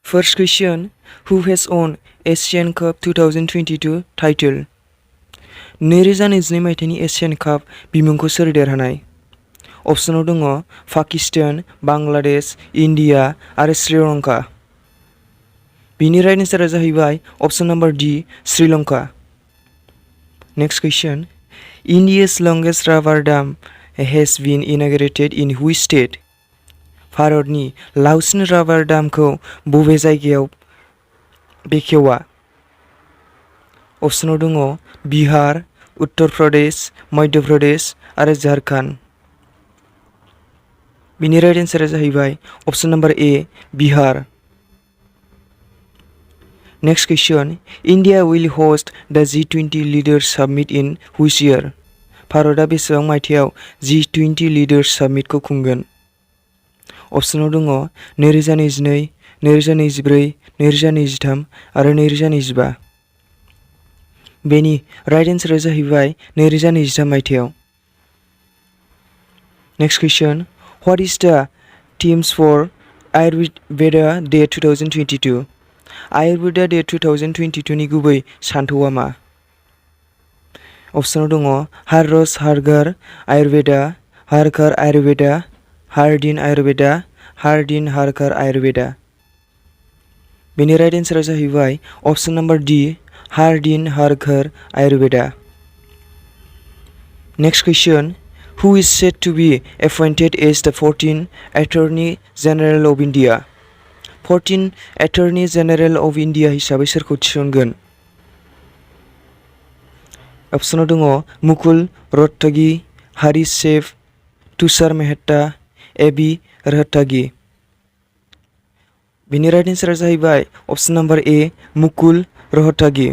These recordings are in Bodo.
First question, who has won Asian Cup 2022 title? 2022 मायथाइनि एशियान काप बिमुंखौ सोर देरहानाय? अप्शनाव दङ पाकिस्तान, बांलादेश, इन्डिया आरो श्रीलंका। बिनि राइट एन्सारा जाहैबाय option number D Sri Lanka. Next question, India's longest rubber dam has been inaugurated in which state? भारतनि लावसिन राबार दामखौ बबे जायगायाव बेखेवा? अप्शनाव दङ बिहार, उत्तर प्रदेश, मध्य प्रदेश आरो झारखन्ड। बिनि राइट एन्सारा जाहैबाय option number A Bihar. Next question, India will host the G20 Leaders Summit in which year? भारतआ बेसेबां मायथाइयाव G20 Leaders Summit खौ खुंगोन? अप्शनाव दङ 2022, 2024, 2023 आरो 2025। बेनि राइट एन्सारा जाहैबाय 2023 मायथाइयाव। Next question, what is the themes for Ayurveda day 2022? Ayurveda day 2022 नि गुबै सानथौआ मा? अप्शनाव दङ हर रोज हर घर आयुर्वेदा, हर घर आयुर्वेदा, हर दिन आयुर्वेदा, हर दिन हर घर आयुर्वेदा। बेनि राइट एन्सारा जाहैबाय अप्शन नम्बर डि हर दिन हर घर आयुर्वेदा। नेक्स्ट क्वेश्चन, हु इज सेड टु बी एपइन्टेड एज द 14th Attorney General of India? 14th Attorney General of India हिसाबै सोरखौ थिसनगोन? अप्शनाव दङ मुकुल रोहतगी, हरीश सेफ, तुषार मेहता, एबी रोहतगी। बिनि राइट एन्सारा जाहैबाय option number A Mukul Rohatgi.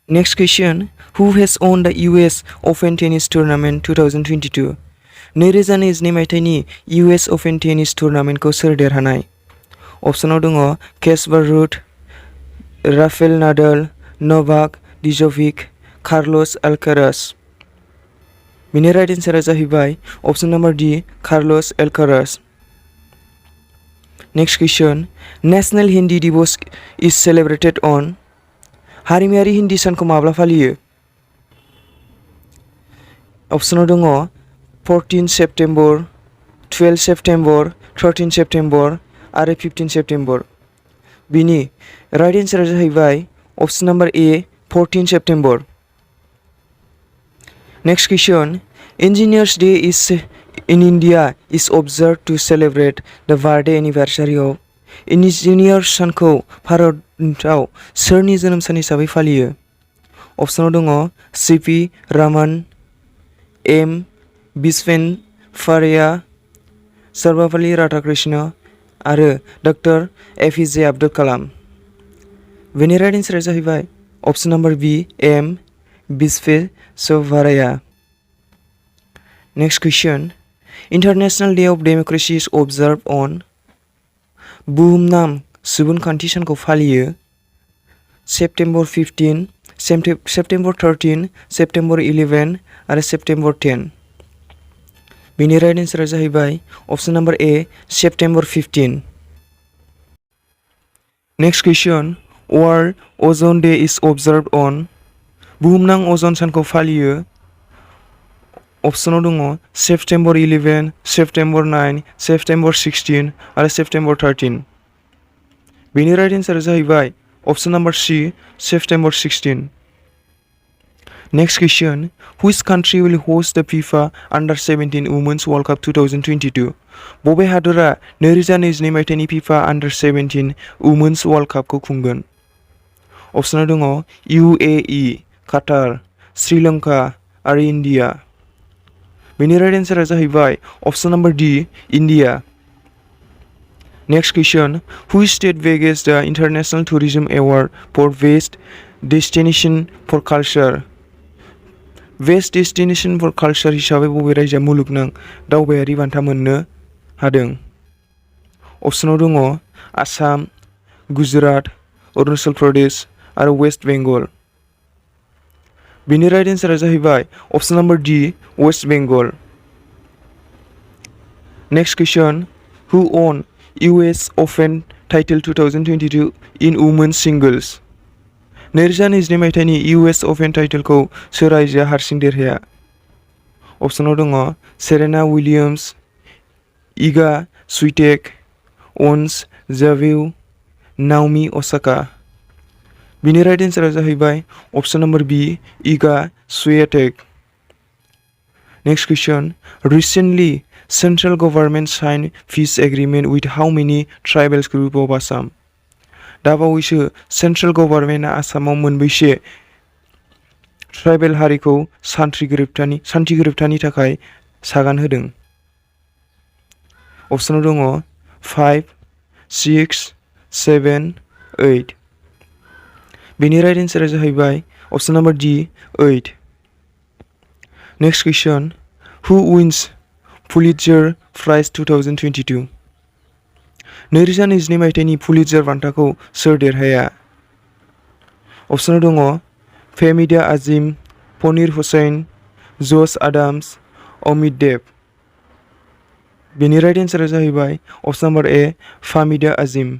Next question, who has ओन द US Open Tennis Tournament 2022? 2022 मायथाइनि US Open Tennis टुर्नामेन्टखौ सोर देरहानाय? अप्शनाव दङ Casper Ruud, Rafael Nadal, Novak Djokovic, Carlos Alcaraz. बिनि राइट एन्सारा जाहैबाय option number D Carlos Alcaraz. Next question, national Hindi Diwas is celebrated on? हारिमायारि हिन्दी सानखौ माब्ला फालियो? अप्शनाव दङ 14 सेप्टेम्बर, 12 सेप्टेम्बर, 13 सेप्टेम्बर आरो 15 सेप्टेम्बर। बिनि राइट एन्सारा जाहैबाय option number A 14 September. Next question, Engineers Day is in India is observed to celebrate the birthday anniversary of? Engineers सानखौ भारतआव सोरनि जोनोम सान हिसाबै फालियो? अप्शनाव दङ सीपी रामन, एम विश्वेश्वरैया, सर्वपल्ली राधाकृष्ण आरो डक्टर एपीजे अब्दुल कलाम। बेनि राइट एन्सारा जाहैबाय option number B M Visvesvaraya. Next question, international day of democracy is observe on? बुहुमनां सुबुंखान्थि सानखौ फालियो सेप्टेम्बर 15, सेप्टेम्बर 13, सेप्टेम्बर 11 आरो सेप्टेम्बर 10। बेनि राइट एन्सारा जाहैबाय option number A September 15। Next question, world ozone day is observe on? बुहुमनां अजन सानखौ फालियो अप्शनाव दङ सेप्टेम्बर 11, सेप्टेम्बर 9, सेप्टेम्बर 16 आरो सेप्टेम्बर 13। बेनि राइट एन्सारा जाहैबाय option number C September 16। Next question, which country will host the FIFA Under-17 Women's World Cup 2022? बबे हादरा 2022 मायथाइनि FIFA Under-17 Women's World Cup खौ खुंगोन? अप्शनाव दङ UAE, काटार, श्रीलंका आरो इन्डिया। बेनि राइट एन्सारा जाहैबाय option number D India. Next question, which state bagged the international tourism award for best destination for culture? Best destination for culture हिसाबै बबे रायजोआ मुलुगनां दावबायारि बान्था मोननो हादों? अप्शनाव दङ आसाम, गुजरात, अरुणाचल प्रदेश आरो वेस्ट बेंगल। बेनि राइट एन्सारा जाहैबाय option number D West Bengal. Next question, who won US Open title 2022 in women singles 2022 मायथाइनि US अपेन टाइटेलखौ सोर आइजोआ हारसिं देरहाया? अपसनाव दङ Serena Williams, Iga Swiatek, Ons जाभिउ, नाओमी ओसाका। बिनि राइट एन्सारा जाहैबाय option number B Iga Swiatek. Next question recently central government sign peace agreement with how many tribals group of Assam? दाबावैसो सेंट्रल गवर्नमेंटआ आसामाव मोनबैसे ट्राइबेल हारिखौ सान्थि गोरोबथानि थाखाय सागान होदों? अपसनाव दङ 5, 6, 7, 8। बेनि राइट एन्सारा जाहैबाय option number D 8। Next question हु विन्स पुलिट्जर प्राइज 2022? 2022 मायथाइनि पुलिट्जर बान्थाखौ सोर देरहाया? अपसनाव दङ फेमिदा आजिम, पनिर हुसैन, जश आदाम्स, अमित देव। बेनि राइट एन्सारा जाहैबाय अपसन नम्बर ए फामिदा आजिम।